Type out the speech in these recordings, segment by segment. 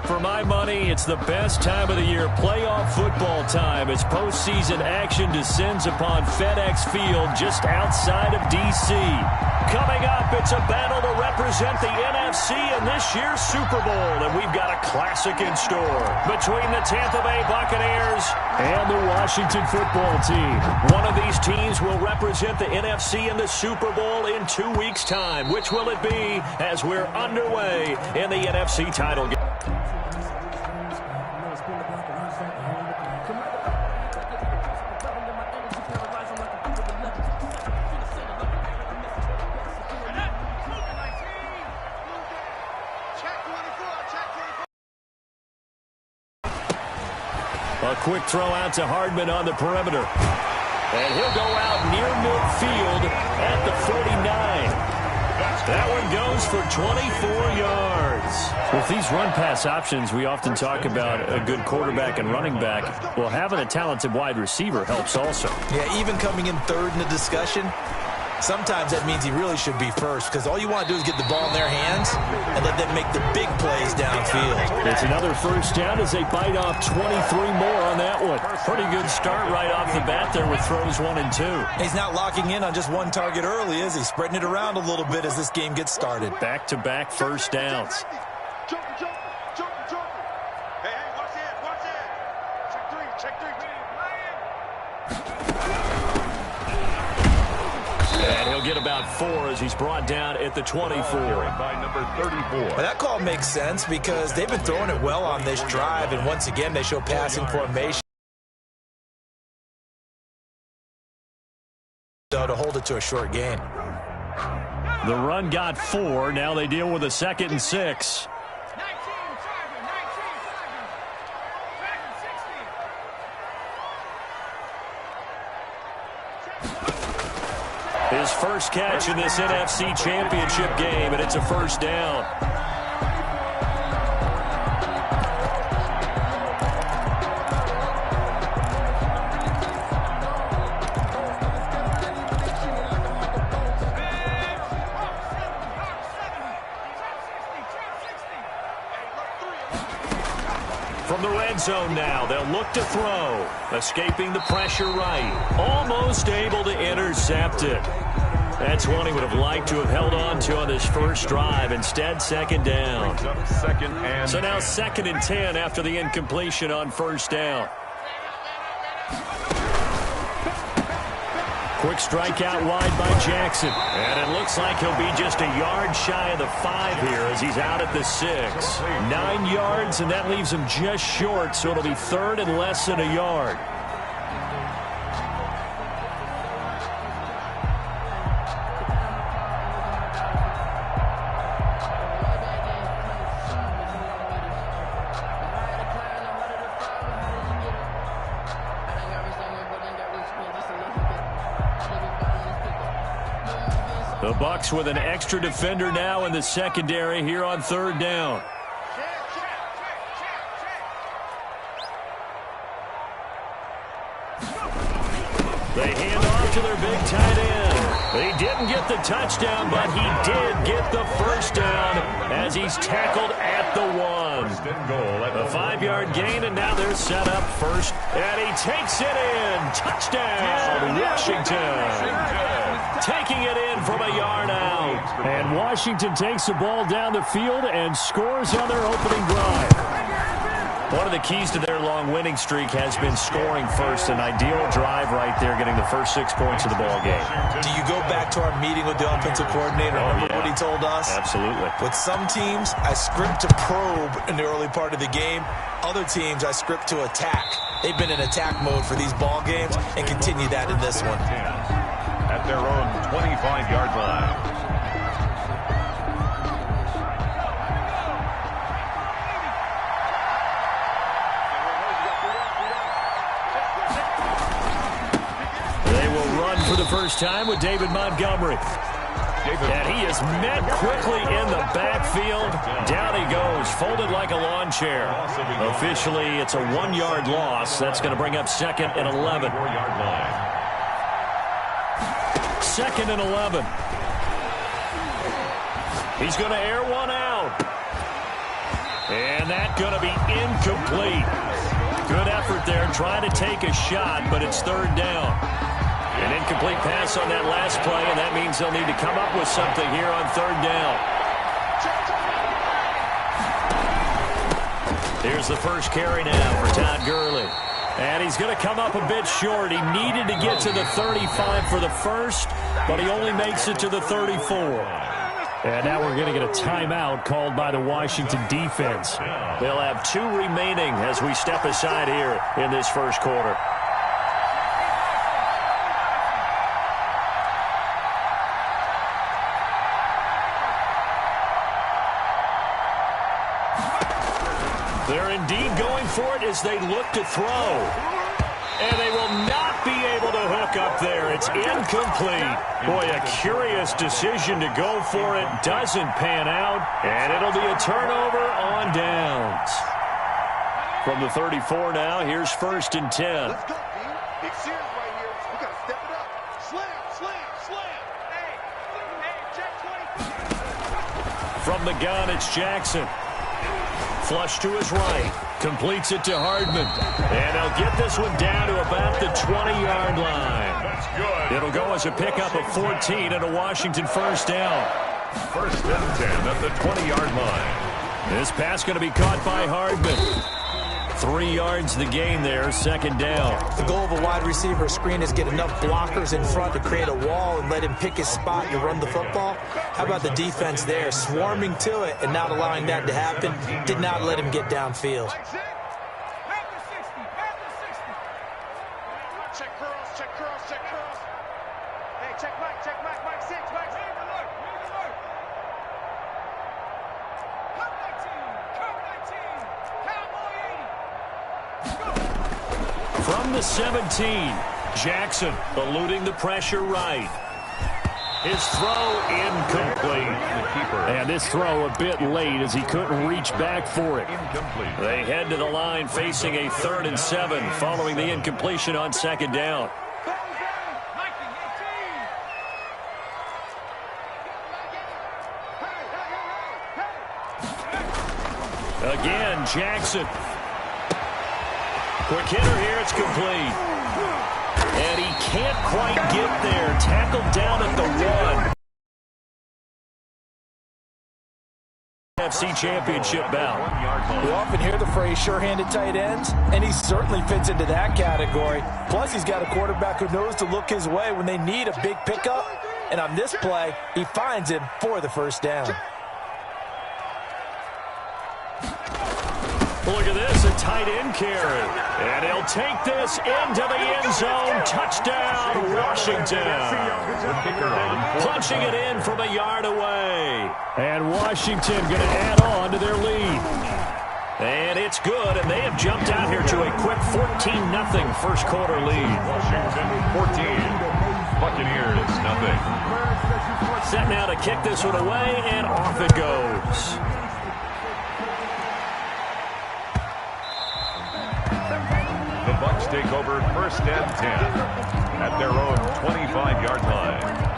For my money, it's the best time of the year, playoff football time, as postseason action descends upon FedEx Field just outside of D.C. Coming up, it's a battle to represent the NFC in this year's Super Bowl, and we've got a classic in store between the Tampa Bay Buccaneers and the Washington football team. One of these teams will represent the NFC in the Super Bowl in 2 weeks' time. Which will it be as we're underway in the NFC title game? A quick throw out to Hardman on the perimeter. And he'll go out near midfield at the 49. That one goes for 24 yards. With these run-pass options, we often talk about a good quarterback and running back. Well, having a talented wide receiver helps also. Yeah, even coming in third in the discussion, sometimes that means he really should be first, because all you want to do is get the ball in their hands and let them make the big plays downfield. It's another first down as they bite off 23 more on that one. Pretty good start right off the bat there with throws 1 and 2. He's not locking in on just one target early, is he? Spreading it around a little bit as this game gets started. Back-to-back first downs. And he'll get about 4 as he's brought down at the 24. By number 34. Well, that call makes sense because they've been throwing it well on this drive, and once again they show passing formation to hold it to a short gain. The run got 4. Now they deal with a 2nd and 6. His first catch in this NFC Championship game, and it's a first down. From the red zone now, they'll look to throw. Escaping the pressure right. Almost able to intercept it. That's one he would have liked to have held on to on this first drive. Instead, 2nd down. So now 2nd and 10 after the incompletion on first down. Quick strike out wide by Jackson. And it looks like he'll be just a yard shy of the 5 here as he's out at the 6. 9 yards, and that leaves him just short, so it'll be 3rd and less than a yard. The Bucs with an extra defender now in the secondary here on 3rd down. They hand off to their big tight end. He didn't get the touchdown, but he did get the first down as he's tackled at the 1. A 5-yard gain, and now they're set up first. And he takes it in. Touchdown, Washington. Taking it in from a yard out. And Washington takes the ball down the field and scores on their opening drive. One of the keys to their long winning streak has been scoring first. An ideal drive right there, getting the first 6 points of the ball game. Do you go back to our meeting with the offensive coordinator? Remember what he told us? Absolutely. With some teams, I script to probe in the early part of the game. Other teams, I script to attack. They've been in attack mode for these ball games and continue that in this one. At their own 25-yard line. For the first time with David Montgomery. And he is met quickly in the backfield. Down he goes, folded like a lawn chair. Officially, it's a 1-yard loss. That's going to bring up 2nd and 11. 2nd and 11. He's going to air one out. And that's going to be incomplete. Good effort there, trying to take a shot, but it's third down. An incomplete pass on that last play, and that means they'll need to come up with something here on third down. Here's the first carry now for Todd Gurley. And he's going to come up a bit short. He needed to get to the 35 for the first, but he only makes it to the 34. And now we're going to get a timeout called by the Washington defense. They'll have 2 remaining as we step aside here in this first quarter. They're indeed going for it as they look to throw. And they will not be able to hook up there. It's incomplete. Boy, a curious decision to go for it. Doesn't pan out. And it'll be a turnover on downs. From the 34 now, here's 1st and 10. Let's go, D. Big series right here. We got to step it up. Slam, slam, slam. Hey, check 20. From the gun, it's Jackson. Flush to his right. Completes it to Hardman. And they'll get this one down to about the 20-yard line. That's good. It'll go as a pickup of 14 and a Washington first down. 1st and 10 at the 20-yard line. This pass going to be caught by Hardman. 3 yards the gain there, 2nd down. The goal of a wide receiver screen is get enough blockers in front to create a wall and let him pick his spot to run the football. How about the defense there, swarming to it and not allowing that to happen? Did not let him get downfield. Check curls, check curls, check curls. Hey, check Mike, Mike 6, Mike 6. From the 17, Jackson eluding the pressure right. His throw incomplete. And this throw a bit late as he couldn't reach back for it. Incomplete. They head to the line facing a 3rd and 7 following the incompletion on 2nd down. Again, Jackson. Quick hitter here, it's complete. And he can't quite get there. Tackled down at the 1. NFC Championship bout. You often hear the phrase sure-handed tight ends, and he certainly fits into that category. Plus, he's got a quarterback who knows to look his way when they need a big pickup. And on this play, he finds him for the first down. Look at this, a tight end carry. And he'll take this into the end zone. Touchdown, Washington. Punching it in from a yard away. And Washington going to add on to their lead. And it's good, and they have jumped out here to a quick 14-0 first quarter lead. Washington 14. Buccaneers nothing. Set now to kick this one away, and off it goes. The Bucs take over 1st and 10 at their own 25-yard line.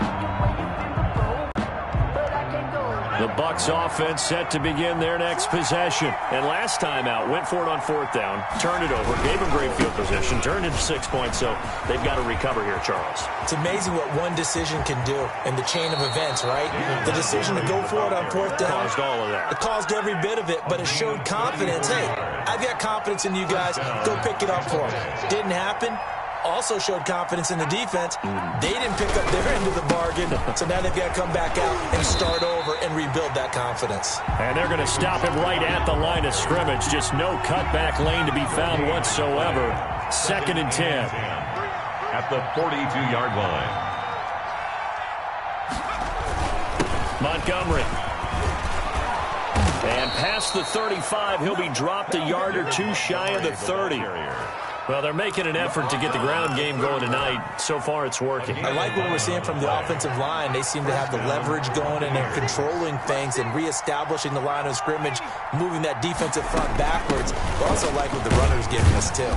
The Bucs offense set to begin their next possession. And last time out, went for it on 4th down, turned it over, gave them great field position, turned into 6 points, so they've got to recover here, Charles. It's amazing what one decision can do in the chain of events, right? The decision to go for it on 4th down. Caused all of that. It caused every bit of it, but it showed confidence. Hey, I've got confidence in you guys. Go pick it up for them. Didn't happen. Also showed confidence in the defense. They didn't pick up their end of the bargain, so now they've got to come back out and start over and rebuild that confidence. And they're going to stop him right at the line of scrimmage. Just no cutback lane to be found whatsoever. 2nd and 10. At the 42-yard line. Montgomery. And past the 35, he'll be dropped a yard or two shy of the 30. Well, they're making an effort to get the ground game going tonight. So far, it's working. I like what we're seeing from the offensive line. They seem to have the leverage going, and they're controlling things and reestablishing the line of scrimmage, moving that defensive front backwards. I also like what the runner's giving us, too.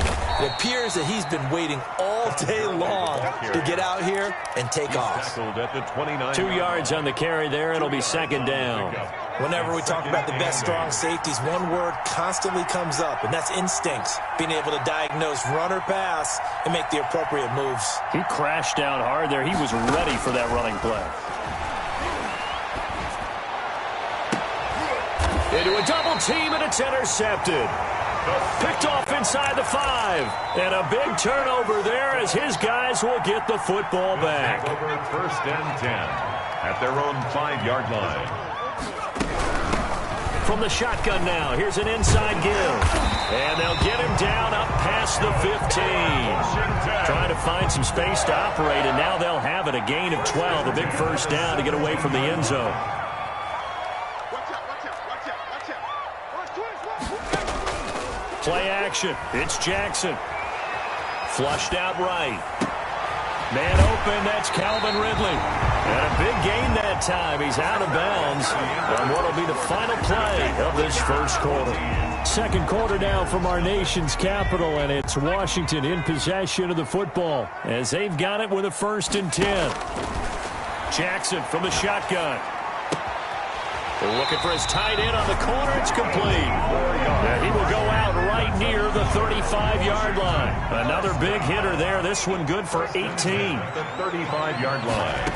It appears that he's been waiting all day long to get out here and take off. Tackled at the 29. 2 yards on the carry there. It'll be 2nd down. Whenever we talk about the best strong safeties, one word constantly comes up, and that's instincts. Being able to diagnose run or pass and make the appropriate moves. He crashed down hard there. He was ready for that running play. Into a double team, and it's intercepted. Picked off inside the 5. And a big turnover there as his guys will get the football back. Over first and 10 at their own 5-yard line. From the shotgun now, here's an inside give. And they'll get him down up past the 15. Trying to find some space to operate, and now they'll have it. A gain of 12, a big first down to get away from the end zone. Play action. It's Jackson. Flushed out right. Man open, that's Calvin Ridley. And a big gain that time. He's out of bounds on what will be the final play of this first quarter. Second quarter now from our nation's capital, and it's Washington in possession of the football as they've got it with a 1st and 10. Jackson from the shotgun. Looking for his tight end on the corner. It's complete. And he will go out right near the 35-yard line. Another big hitter there. This one good for 18. The 35-yard line.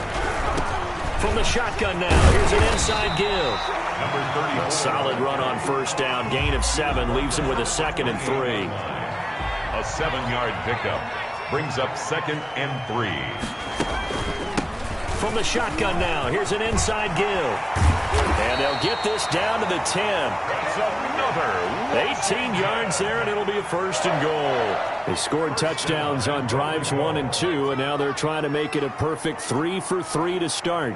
From the shotgun now, here's an inside give. Number 34. Solid run on first down. Gain of 7 leaves him with a 2nd and 3. A 7-yard pickup brings up 2nd and 3. From the shotgun now, here's an inside give. And they'll get this down to the 10. That's another 18 yards there, and it'll be a 1st and goal. They scored touchdowns on drives 1 and 2, and now they're trying to make it a perfect 3 for 3 to start.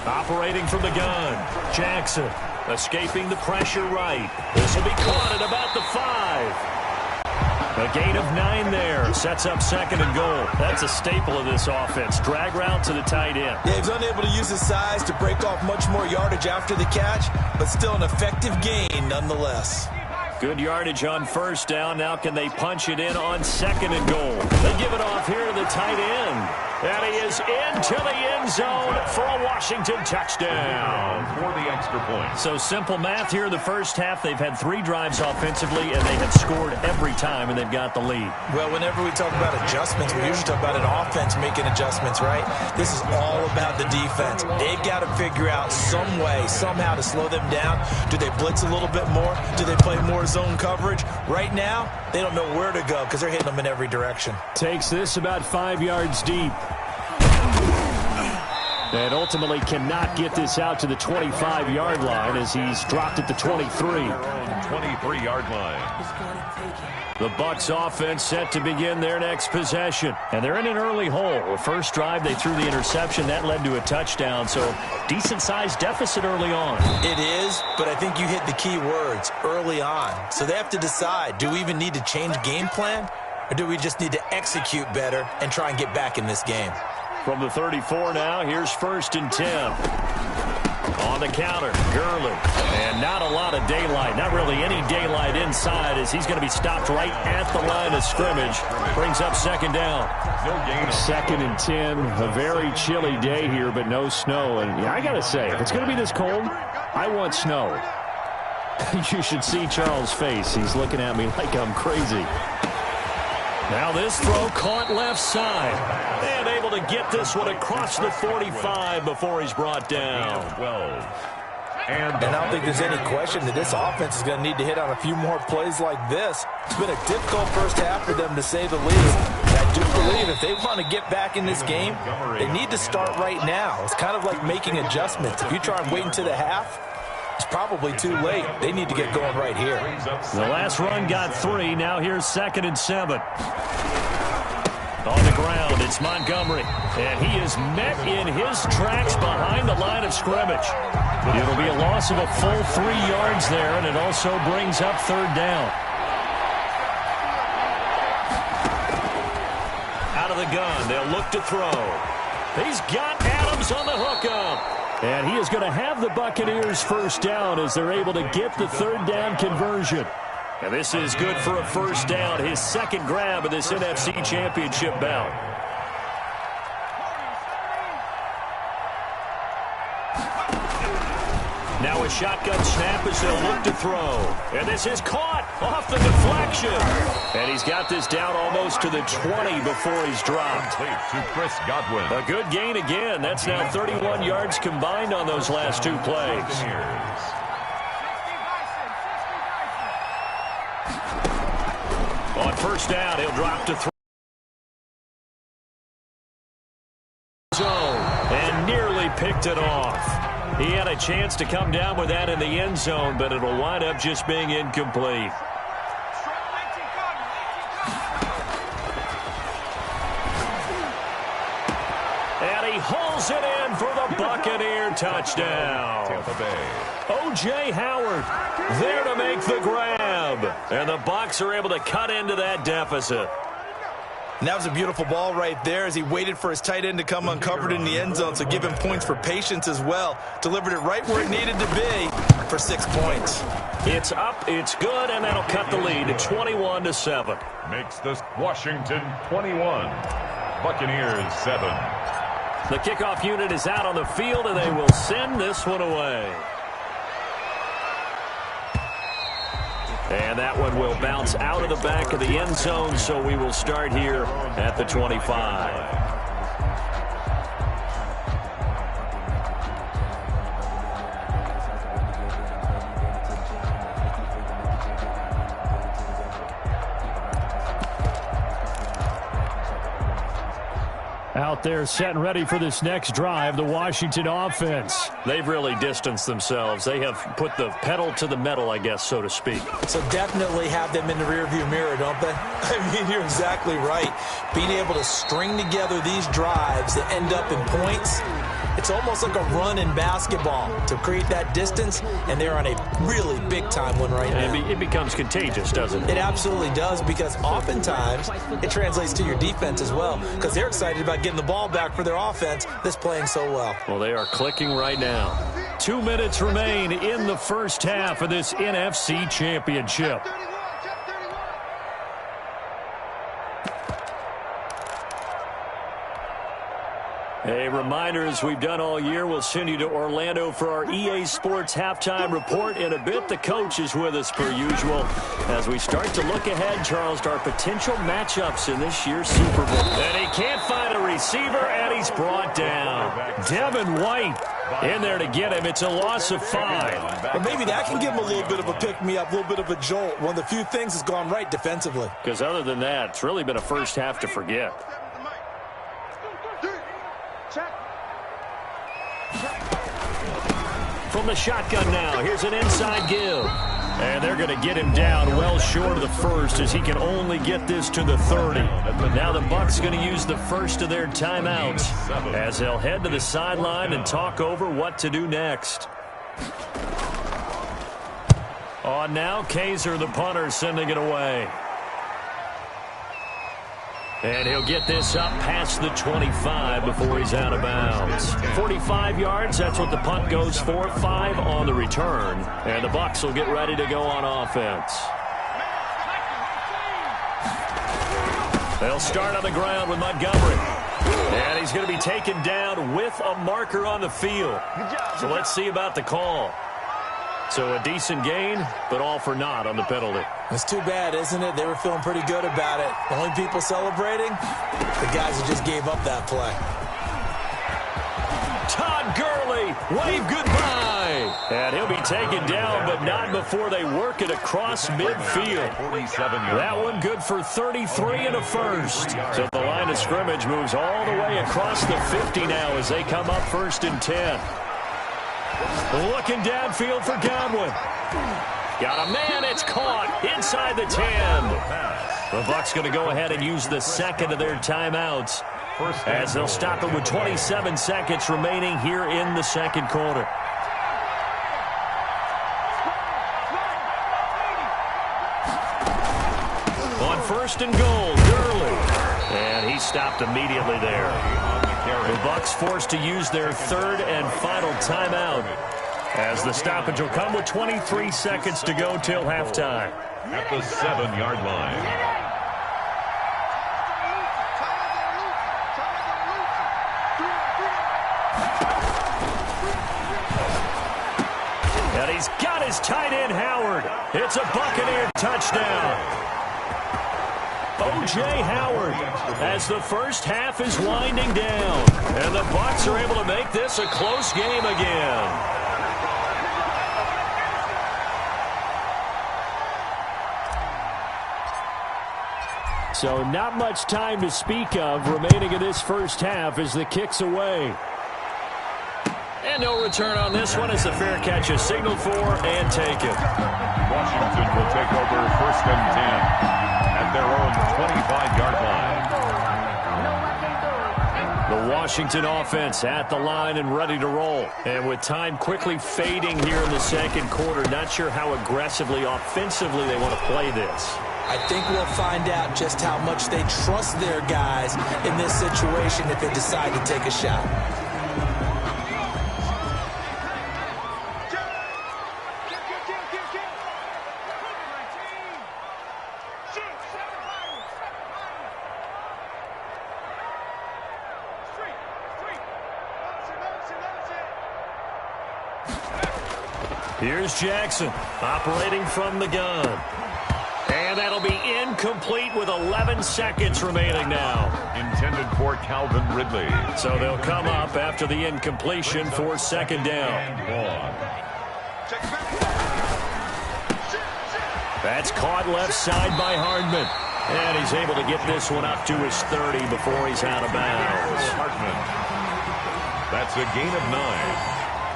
Operating from the gun, Jackson escaping the pressure right. This will be caught at about the 5. A gain of 9 there. Sets up 2nd and goal. That's a staple of this offense. Drag route to the tight end. Yeah, he's unable to use his size to break off much more yardage after the catch, but still an effective gain nonetheless. Good yardage on first down. Now can they punch it in on 2nd and goal? They give it off here to the tight end. And he is into the end zone for a Washington touchdown. For the extra point. So simple math here in the first half. They've had 3 drives offensively, and they have scored every time, and they've got the lead. Well, whenever we talk about adjustments, we usually talk about an offense making adjustments, right? This is all about the defense. They've got to figure out some way, somehow to slow them down. Do they blitz a little bit more? Do they play more zone coverage? Right now, they don't know where to go because they're hitting them in every direction. Takes this about 5 yards deep. And ultimately cannot get this out to the 25-yard line as he's dropped at the 23. 23-yard line. The Bucs offense set to begin their next possession. And they're in an early hole. The first drive, they threw the interception. That led to a touchdown. So decent-sized deficit early on. It is, but I think you hit the key words, early on. So they have to decide, do we even need to change game plan? Or do we just need to execute better and try and get back in this game? From the 34 now, here's 1st and 10. On the counter, Gurley. And not a lot of daylight. Not really any daylight inside as he's going to be stopped right at the line of scrimmage. Brings up 2nd down. 2nd and 10. A very chilly day here, but no snow. And yeah, I got to say, if it's going to be this cold, I want snow. You should see Charles' face. He's looking at me like I'm crazy. Now this throw caught left side. And able to get this one across the 45 before he's brought down. 12. And I don't think there's any question that this offense is going to need to hit on a few more plays like this. It's been a difficult first half for them, to say the least. And I do believe if they want to get back in this game, they need to start right now. It's kind of like making adjustments. If you try and wait until the half, it's probably too late. They need to get going right here. The last run got 3. Now here's 2nd and 7. On the ground, it's Montgomery. And he is met in his tracks behind the line of scrimmage. It'll be a loss of a full 3 yards there, and it also brings up 3rd down. Out of the gun, they'll look to throw. He's got Adams on the hookup. And he is going to have the Buccaneers first down as they're able to get the third down conversion. And this is good for a first down, his second grab of this NFC Championship bout. Now a shotgun snap as they'll look to throw. And this is caught off the deflection. And he's got this down almost to the 20 before he's dropped. To Chris Godwin. A good gain again. That's now 31 yards combined on those last two plays. On first down, he'll drop to zone and nearly picked it off. He had a chance to come down with that in the end zone, but it'll wind up just being incomplete. And he hauls it in for the Buccaneer touchdown. Tampa Bay. O.J. Howard there to make the grab. And the Bucs are able to cut into that deficit. And that was a beautiful ball right there as he waited for his tight end to come uncovered in the end zone, so give him points for patience as well. Delivered it right where it needed to be for 6 points. It's up, it's good, and that'll cut the lead to 21-7. Makes this Washington 21. Buccaneers 7. The kickoff unit is out on the field, and they will send this one away. And that one will bounce out of the back of the end zone, so we will start here at the 25. Out there set and ready for this next drive, the Washington offense. They've really distanced themselves. They have put the pedal to the metal, I guess, so to speak. So definitely have them in the rearview mirror, don't they? I mean, you're exactly right. Being able to string together these drives that end up in points, it's almost like a run in basketball to create that distance, and they're on a really big-time one right now. It becomes contagious, doesn't it? It absolutely does, because oftentimes it translates to your defense as well, because they're excited about getting the ball back for their offense that's playing so well. Well, they are clicking right now. 2 minutes remain in the first half of this NFC Championship. A reminder, as we've done all year, we'll send you to Orlando for our EA Sports halftime report. In a bit, the coach is with us per usual as we start to look ahead, Charles, to our potential matchups in this year's Super Bowl. And he can't find a receiver, and he's brought down. Devin White in there to get him. It's a loss of 5. But maybe that can give him a little bit of a pick-me-up, a little bit of a jolt. One of the few things that's gone right defensively. Because other than that, it's really been a first half to forget. From the shotgun now, here's an inside give. And they're going to get him down well short of the first as he can only get this to the 30. Now the Bucs going to use the first of their timeouts as they'll head to the sideline and talk over what to do next. On now, Kaiser, the punter, sending it away. And he'll get this up past the 25 before he's out of bounds. 45 yards, that's what the punt goes for. 5 on the return. And the Bucs will get ready to go on offense. They'll start on the ground with Montgomery. And he's going to be taken down with a marker on the field. So let's see about the call. So a decent gain, but all for naught on the penalty. It's too bad, isn't it? They were feeling pretty good about it. The only people celebrating, the guys who just gave up that play. Todd Gurley, wave goodbye. And he'll be taken down, but not before they work it across midfield. That one good for 33 and a first. So the line of scrimmage moves all the way across the 50 now as they come up 1st and 10. Looking downfield for Godwin. Got a man, it's caught inside the 10. The Bucs going to go ahead and use the second of their timeouts as they'll stop it with 27 seconds remaining here in the second quarter. On 1st and goal, Gurley. And he stopped immediately there. carry. The Bucs forced to use their third and final timeout, as the stoppage will come with 23 seconds to go till halftime. At the 7-yard line. And he's got his tight end, Howard. It's a Buccaneer touchdown. O.J. Howard, as the first half is winding down. And the Bucs are able to make this a close game again. So not much time to speak of remaining in this first half as the kick's away. And no return on this one as the fair catch is signaled for and taken. Washington will take over 1st and 10 at their own 25-yard line. The Washington offense at the line and ready to roll. And with time quickly fading here in the second quarter, not sure how aggressively, offensively they want to play this. I think we'll find out just how much they trust their guys in this situation if they decide to take a shot. Here's Jackson operating from the gun. And that'll be incomplete with 11 seconds remaining now. Intended for Calvin Ridley. So they'll come up after the incompletion for second down. That's caught left side by Hardman. And he's able to get this one up to his 30 before he's out of bounds. Hartman. That's a gain of 9.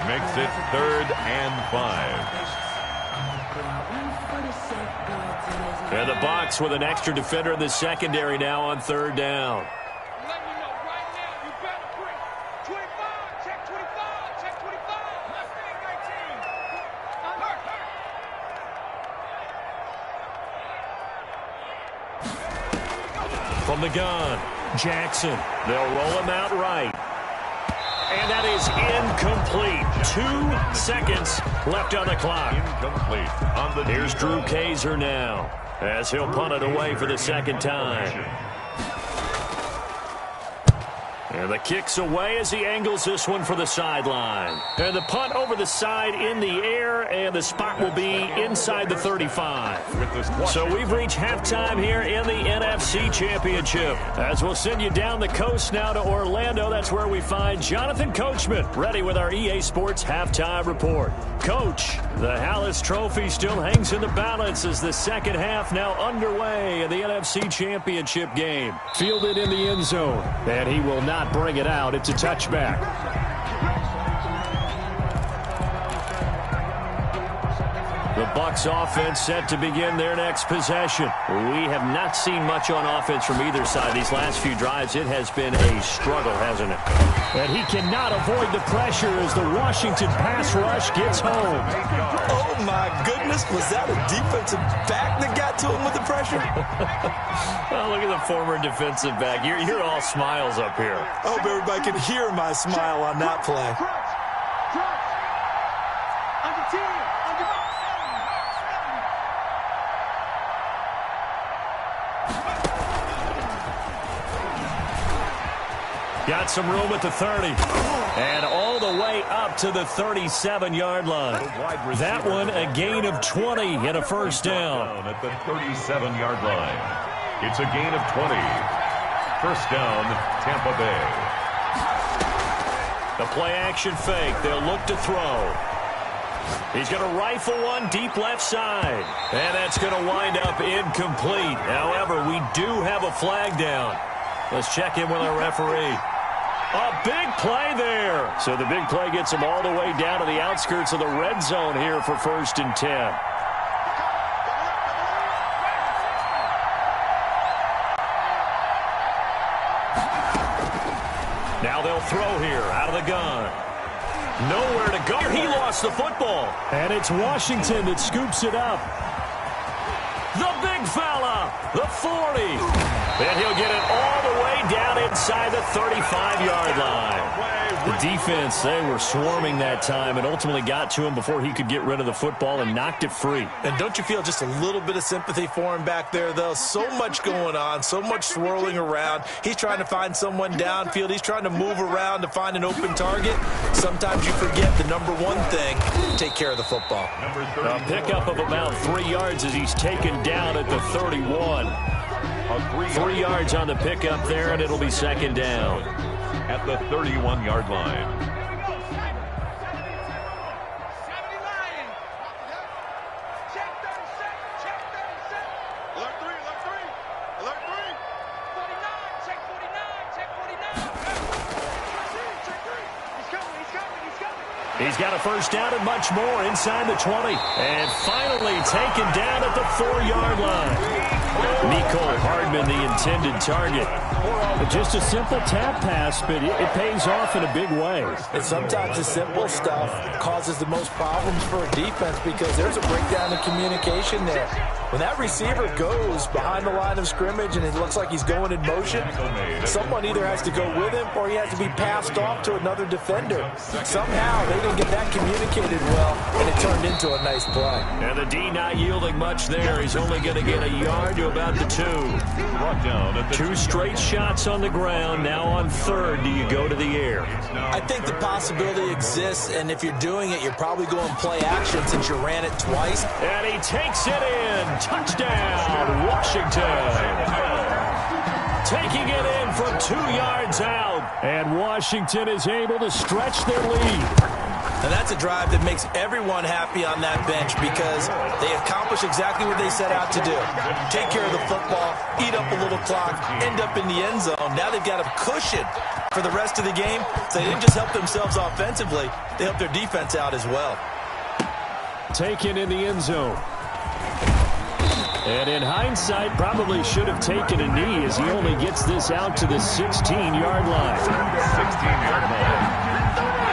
Makes it 3rd and 5. And the Bucs with an extra defender in the secondary now on 3rd down. From the gun, Jackson. They'll roll him out right. And that is incomplete. 2 seconds left on the clock. Incomplete. Here's Drew Kaiser now, as he'll punt it away for the second time. And the kick's away as he angles this one for the sideline. And the punt over the side in the air, and the spot will be inside the 35. So we've reached halftime here in the NFC Championship. As we'll send you down the coast now to Orlando, that's where we find Jonathan Coachman, ready with our EA Sports Halftime Report. Coach, the Hallis Trophy still hangs in the balance as the second half now underway in the NFC Championship game. Fielded in the end zone, and he will not bring it out. It's a touchback. The Bucs offense set to begin their next possession. We have not seen much on offense from either side. These last few drives, it has been a struggle, hasn't it? And he cannot avoid the pressure as the Washington pass rush gets home. Oh, my goodness. Was that a defensive back that got to him with the pressure? Oh, look at the former defensive back. You're all smiles up here. I hope everybody can hear my smile on that play. Got some room at the 30. And all the way up to the 37-yard line. That one a gain of 20 and a first down. At the 37-yard line. It's a gain of 20. First down, Tampa Bay. The play-action fake. They'll look to throw. He's going to rifle one deep left side. And that's going to wind up incomplete. However, we do have a flag down. Let's check in with our referee. A big play there. So the big play gets him all the way down to the outskirts of the red zone here for 1st and 10. Now they'll throw here out of the gun. Nowhere to go. He lost the football. And it's Washington that scoops it up. The big fella, the 40. And he'll get it all the way down inside inside the 35-yard line. The defense, they were swarming that time and ultimately got to him before he could get rid of the football and knocked it free. And don't you feel just a little bit of sympathy for him back there, though? So much going on, so much swirling around. He's trying to find someone downfield. He's trying to move around to find an open target. Sometimes you forget the number one thing, take care of the football. A pickup of about 3 yards as he's taken down at the 31. 3 yards on the pickup there, and it'll be second down. At the 31-yard line. Check 37, check 37. Alert 3, alert 3, alert 3. 49, check 49, check 49. Check 3. He's coming, he's coming, he's coming. He's got a first down and much more inside the 20. And finally taken down at the 4-yard line. Nicole Hardman, the intended target. Just a simple tap pass, but it pays off in a big way. And sometimes the simple stuff causes the most problems for a defense because there's a breakdown in communication there. When that receiver goes behind the line of scrimmage and it looks like he's going in motion, someone either has to go with him or he has to be passed off to another defender. Somehow they didn't get that communicated well, and it turned into a nice play. And the D not yielding much there. He's only going to get a yard to about the 2. Brought down at the 2 straight shots on the ground. Now on third, do you go to the air? I think the possibility exists, and if you're doing it, you're probably going play action since you ran it twice. And he takes it in. Touchdown, Washington. Taking it in from 2 yards out. And Washington is able to stretch their lead. And that's a drive that makes everyone happy on that bench because they accomplish exactly what they set out to do. Take care of the football, eat up a little clock, end up in the end zone. Now they've got a cushion for the rest of the game. So they didn't just help themselves offensively, they helped their defense out as well. Taken in the end zone. And in hindsight, probably should have taken a knee as he only gets this out to the 16-yard line. 16-yard line.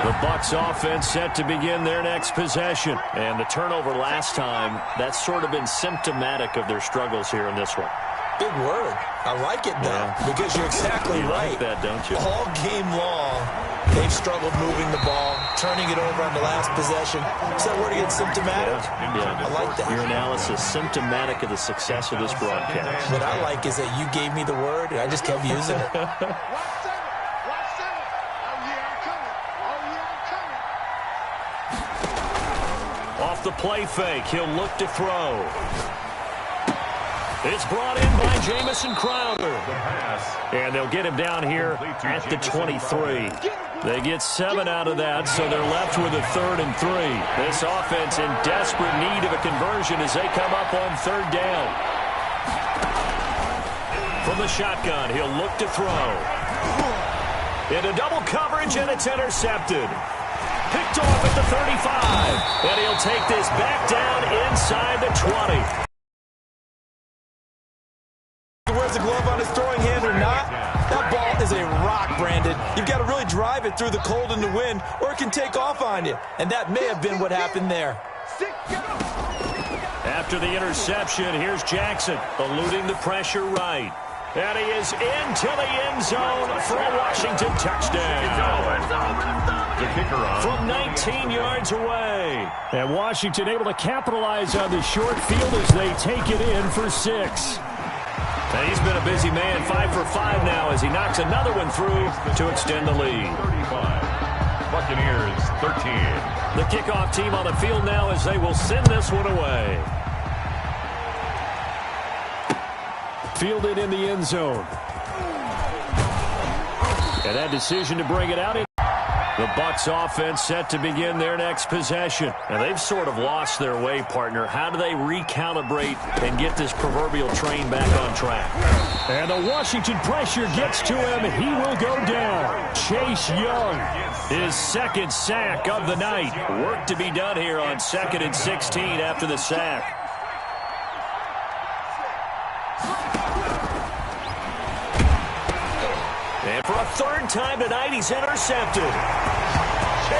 The Bucs offense set to begin their next possession. And the turnover last time, that's sort of been symptomatic of their struggles here in this one. Big word. I like it, though, because you're exactly right. You like that, don't you? All game long, they've struggled moving the ball, turning it over on the last possession. Is that word again, symptomatic? Yeah. I like that. Your analysis, symptomatic of the success of this broadcast. What I like is that you gave me the word, and I just kept using it. Off the play fake, he'll look to throw. It's brought in by Jamison Crowder. And they'll get him down here at the 23. They get 7 out of that, so they're left with a 3rd and 3. This offense in desperate need of a conversion as they come up on 3rd down. From the shotgun, he'll look to throw. Into double coverage, and it's intercepted. Picked off at the 35. And he'll take this back down inside the 20. Wears the glove on his throwing hand or not, that ball is a rock, Brandon. You've got to really drive it through the cold and the wind, or it can take off on you. And that may have been what happened there. After the interception, here's Jackson, eluding the pressure right. And he is into the end zone for a Washington touchdown. The kicker on. From 19 yards away. And Washington able to capitalize on the short field as they take it in for 6. And he's been a busy man, 5 for 5 now as he knocks another one through to extend the lead. 35. Buccaneers, 13. The kickoff team on the field now as they will send this one away. Fielded in the end zone. And that decision to bring it out. The Bucs offense set to begin their next possession. And they've sort of lost their way, partner. How do they recalibrate and get this proverbial train back on track? And the Washington pressure gets to him. He will go down. Chase Young, his 2nd sack of the night. Work to be done here on 2nd and 16 after the sack. And for a 3rd time tonight, he's intercepted.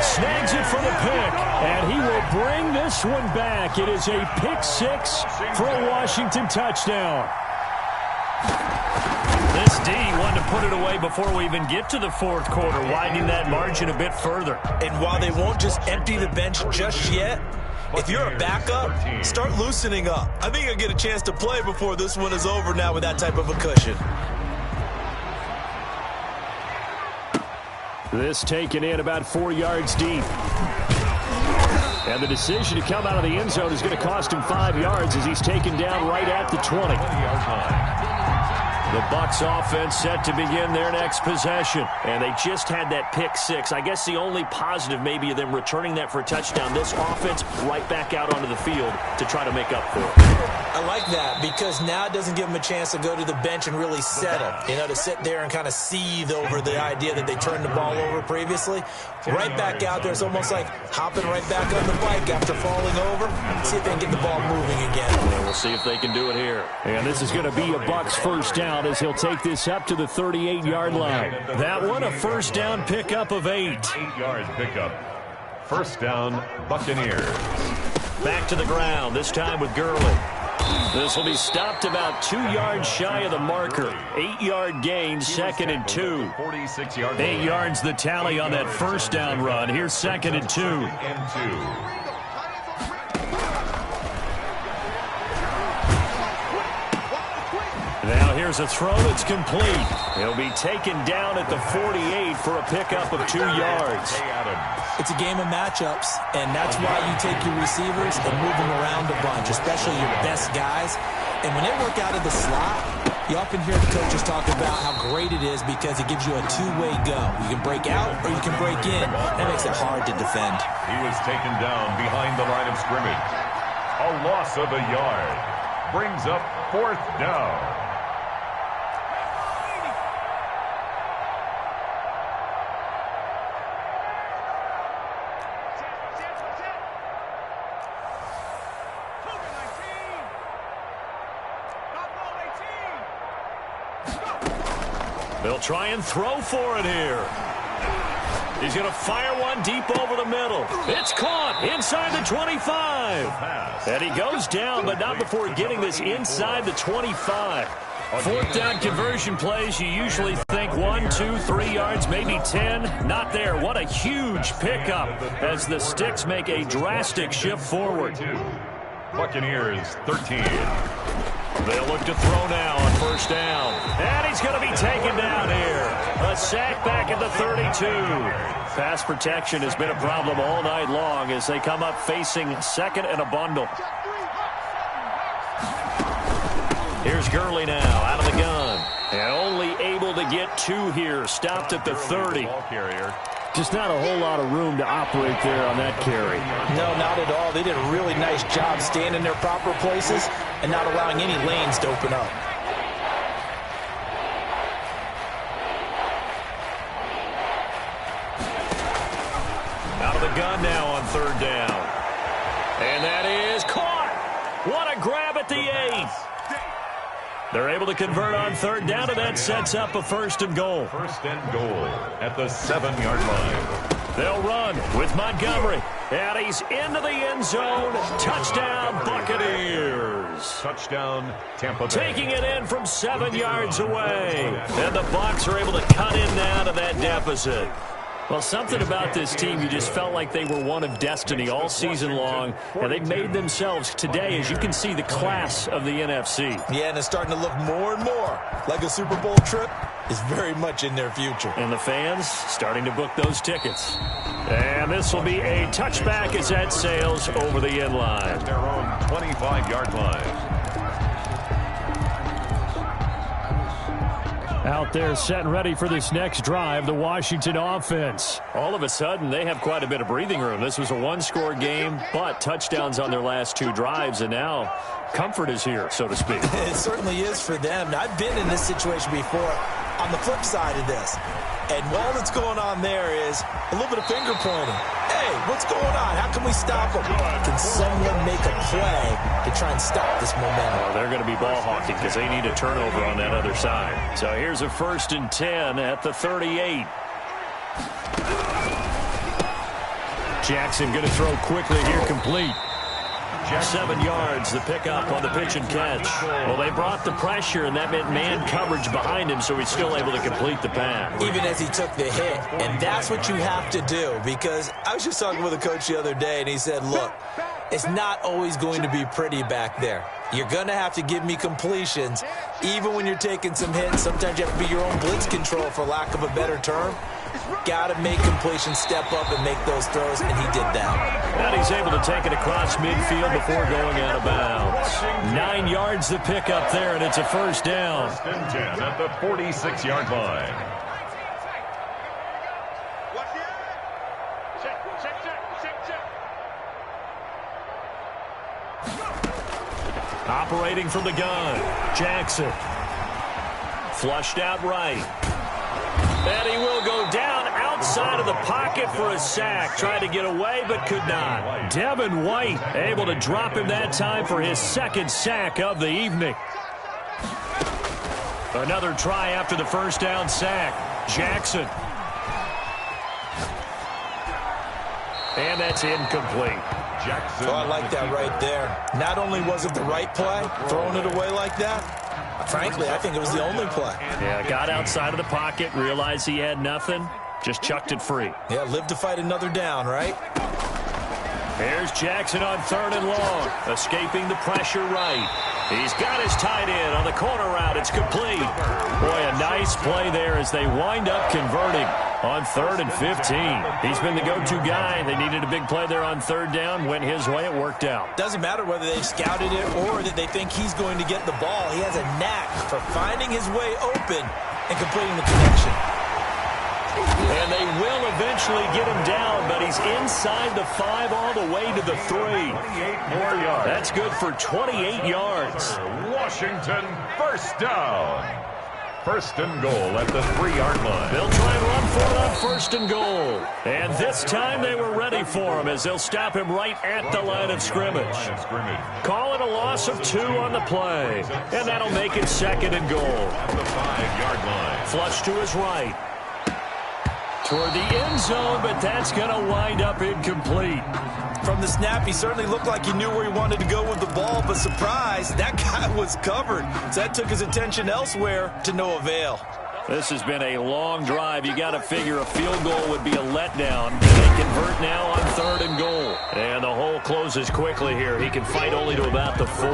Snags it for the pick, and he will bring this one back. It is a pick 6 for a Washington touchdown. This D wanted to put it away before we even get to the fourth quarter, widening that margin a bit further. And while they won't just empty the bench just yet, if you're a backup, start loosening up. I think you'll get a chance to play before this one is over now with that type of a cushion. This taken in about 4 yards deep. And the decision to come out of the end zone is going to cost him 5 yards as he's taken down right at the 20. The Bucs offense set to begin their next possession. And they just had that pick six. I guess the only positive maybe of them returning that for a touchdown. This offense right back out onto the field to try to make up for it. I like that because now it doesn't give them a chance to go to the bench and really settle. You know, to sit there and kind of seethe over the idea that they turned the ball over previously. Right back out there, it's almost like hopping right back on the bike after falling over. See if they can get the ball moving again. And we'll see if they can do it here. And this is going to be a Bucs first down as he'll take this up to the 38-yard line. That one a first down pickup of 8. 8-yard pickup. First down, Buccaneers. Back to the ground, this time with Gurley. This will be stopped about 2 yards shy of the marker. 8-yard gain, 2nd and 2. 8 yards the tally on that first down run. Here's 2nd and 2. Now here's a throw that's complete. He'll be taken down at the 48 for a pickup of 2 yards. It's a game of matchups, and that's why you take your receivers and move them around a bunch, especially your best guys. And when they work out of the slot, you often hear the coaches talk about how great it is because it gives you a two-way go. You can break out or you can break in. That makes it hard to defend. He was taken down behind the line of scrimmage. A loss of a yard brings up 4th down. They'll try and throw for it here. He's going to fire one deep over the middle. It's caught inside the 25. And he goes down, but not before getting this inside the 25. 4th down conversion plays, you usually think 1, 2, 3 yards, maybe 10. Not there. What a huge pickup as the Sticks make a drastic shift forward. Buccaneers 13. They'll look to throw now on first down. And he's going to be taken down here. A sack back at the 32. Pass protection has been a problem all night long as they come up facing 2nd and a bundle. Here's Gurley now out of the gun. And only able to get 2 here. Stopped at the 30. Just not a whole lot of room to operate there on that carry. No, not at all. They did a really nice job staying in their proper places and not allowing any lanes to open up. Out of the gun now on 3rd down. And that is caught. What a grab at the 8. They're able to convert on 3rd down, and that sets up a 1st and goal. 1st and goal at the 7-yard line. They'll run with Montgomery. And he's into the end zone. Touchdown, Buccaneers. Touchdown, Tampa Bay. Taking it in from 7 yards away. And the Bucs are able to cut in now to that deficit. Well, something about this team, you just felt like they were one of destiny all season long, and they made themselves today, as you can see, the class of the NFC. Yeah, and it's starting to look more and more like a Super Bowl trip is very much in their future. And the fans starting to book those tickets. And this will be a touchback as that sails over the end line. Their own 25-yard line. Out there set and ready for this next drive, the Washington offense. All of a sudden, they have quite a bit of breathing room. This was a one-score game, but touchdowns on their last 2 drives, and now comfort is here, so to speak. It certainly is for them. Now, I've been in this situation before on the flip side of this. And all that's going on there is a little bit of finger pointing. Hey, what's going on? How can we stop them? Can someone make a play to try and stop this momentum? Well, they're going to be ball hawking because they need a turnover on that other side. So here's a 1st and 10 at the 38. Jackson going to throw quickly here, complete. 7 yards, the pickup on the pitch and catch. Well, they brought the pressure, and that meant man coverage behind him, so he's still able to complete the pass. Even as he took the hit, and that's what you have to do, because I was just talking with a coach the other day, and he said, look, it's not always going to be pretty back there. You're going to have to give me completions, even when you're taking some hits. Sometimes you have to be your own blitz control, for lack of a better term. Got to make completions, step up and make those throws, and he did that. And he's able to take it across midfield before going out of bounds. 9 yards the pickup there, and it's a first down. First and 10 at the 46-yard line. Operating from the gun, Jackson. Flushed out right. And he will go down outside of the pocket for a sack. Tried to get away, but could not. Devin White able to drop him that time for his second sack of the evening. Another try after the first down sack. Jackson. And that's incomplete. Jackson. Oh, I like that right there. Not only was it the right play, throwing it away like that, frankly, I think it was the only play. Yeah, got outside of the pocket, realized he had nothing, just chucked it free. Yeah, live to fight another down, right? Here's Jackson on 3rd and long, escaping the pressure right. He's got his tight end on the corner route. It's complete. Boy, a nice play there as they wind up converting on 3rd and 15. He's been the go-to guy. They needed a big play there on 3rd down. Went his way. It worked out. Doesn't matter whether they've scouted it or that they think he's going to get the ball. He has a knack for finding his way open and completing the connection. And they will eventually get him down, but he's inside the 5 all the way to the 3. 28 more yards. That's good for 28 yards. Washington, first down. First and goal at the 3-yard line. They'll try and run for it on 1st and goal. And this time they were ready for him as they'll stop him right at the line of scrimmage. Call it a loss of 2 on the play. And that'll make it 2nd and goal. At the 5-yard line. Flush to his right. Toward the end zone, but that's going to wind up incomplete. From the snap, he certainly looked like he knew where he wanted to go with the ball, but surprise, that guy was covered. So that took his attention elsewhere to no avail. This has been a long drive. You got to figure a field goal would be a letdown. They convert now on 3rd and goal. And the hole closes quickly here. He can fight only to about the 4.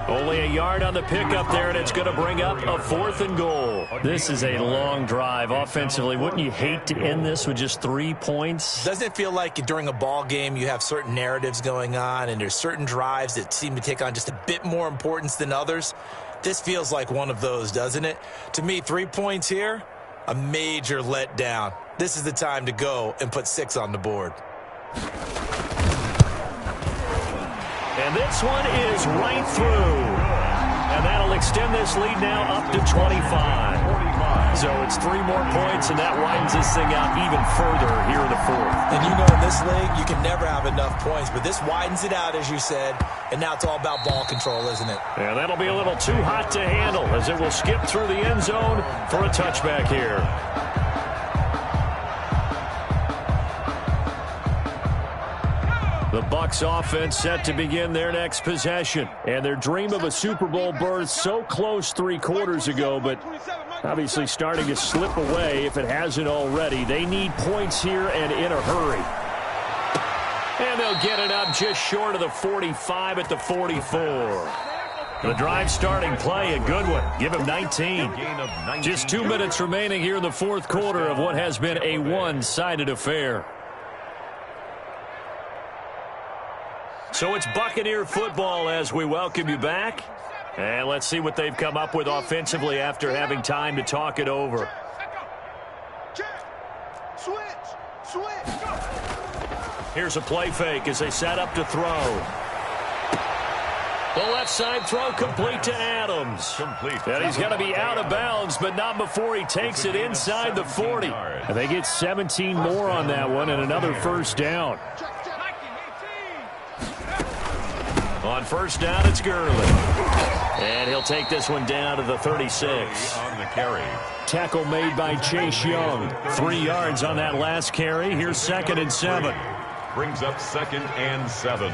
Only a yard on the pickup there, and it's going to bring up a 4th and goal. This is a long drive offensively. Wouldn't you hate to end this with just 3 points? Doesn't it feel like during a ball game you have certain narratives going on and there's certain drives that seem to take on just a bit more importance than others? This feels like one of those, doesn't it? To me, 3 points here, a major letdown. This is the time to go and put 6 on the board. And this one is right through. And that'll extend this lead now up to 25. So it's 3 more points, and that widens this thing out even further here in the 4th. And you know, in this league, you can never have enough points, but this widens it out, as you said, and now it's all about ball control, isn't it? Yeah, that'll be a little too hot to handle as it will skip through the end zone for a touchback here. The Bucs offense set to begin their next possession. And their dream of a Super Bowl berth so close 3 quarters ago, but obviously starting to slip away if it hasn't already. They need points here and in a hurry. And they'll get it up just short of the 45 at the 44. The drive starting play, a good one. Give him 19. Just 2 minutes remaining here in the 4th quarter of what has been a one-sided affair. So it's Buccaneer football as we welcome you back. And let's see what they've come up with offensively after having time to talk it over. Here's a play fake as they set up to throw. The left side throw complete to Adams. And he's going to be out of bounds, but not before he takes it inside the 40. And they get 17 more on that one and another first down. On first down, it's Gurley. And he'll take this one down to the 36. On the carry. Tackle made by Chase Young. 3 yards on that last carry. Here's 2nd and 7. Brings up 2nd and 7.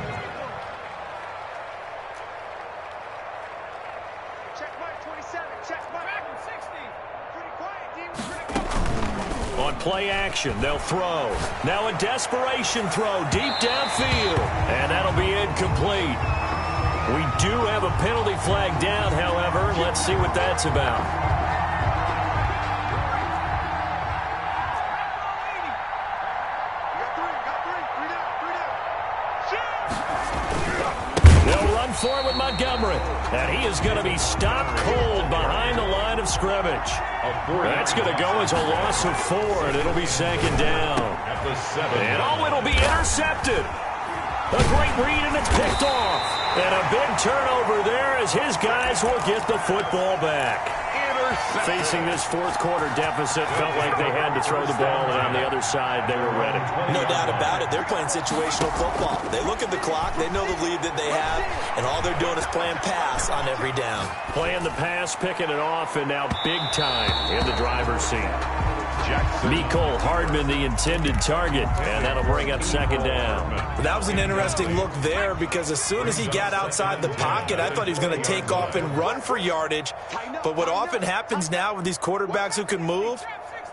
On play action, they'll throw. Now a desperation throw deep downfield. And that'll be incomplete. We do have a penalty flag down, however. Let's see what that's about. For with Montgomery, and he is going to be stopped cold behind the line of scrimmage. That's going to go as a loss of 4, and it'll be second down. And it'll be intercepted. A great read, and it's picked off. And a big turnover there as his guys will get the football back. Facing this fourth quarter deficit, felt like they had to throw the ball, and on the other side, they were ready. No doubt about it. They're playing situational football. They look at the clock, they know the lead that they have, and all they're doing is playing pass on every down. Playing the pass, picking it off, and now big time in the driver's seat. Mecole Hardman, the intended target, and that'll bring up second down. That was an interesting look there because as soon as he got outside the pocket, I thought he was going to take off and run for yardage. But what often happens now with these quarterbacks who can move,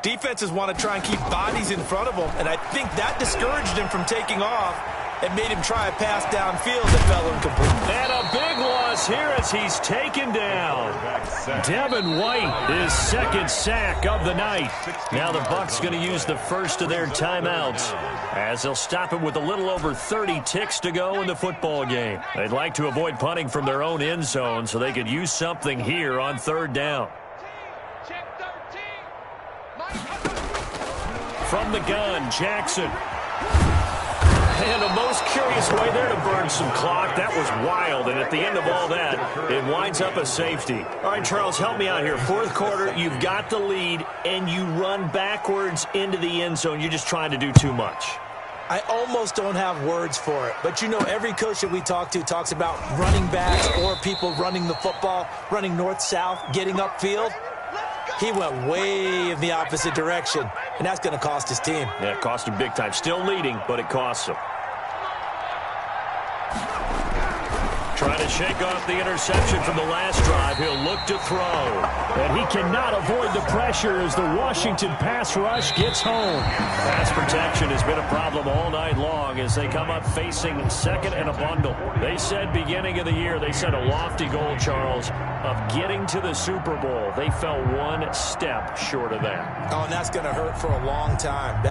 defenses want to try and keep bodies in front of them, and I think that discouraged him from taking off and made him try a pass downfield that fell incomplete. And a big loss here as he's taken down. Devin White, his second sack of the night. Now the Bucs going to use the first of their timeouts as they'll stop it with a little over 30 ticks to go in the football game. They'd like to avoid punting from their own end zone so they could use something here on third down. From the gun, Jackson. And the most curious way there to burn some clock. That was wild, and at the end of all that, it winds up a safety. All right, Charles, help me out here. Fourth quarter, you've got the lead, and you run backwards into the end zone. You're just trying to do too much. I almost don't have words for it, but you know every coach that we talk to talks about running backs or people running the football, running north-south, getting upfield. He went way in the opposite direction, and that's going to cost his team. Yeah, it cost him big time. Still leading, but it costs him. Trying to shake off the interception from the last drive. He'll look to throw. And he cannot avoid the pressure as the Washington pass rush gets home. Pass protection has been a problem all night long as they come up facing second and a bundle. They said beginning of the year, they set a lofty goal, Charles, of getting to the Super Bowl. They fell one step short of that. Oh, and that's going to hurt for a long time.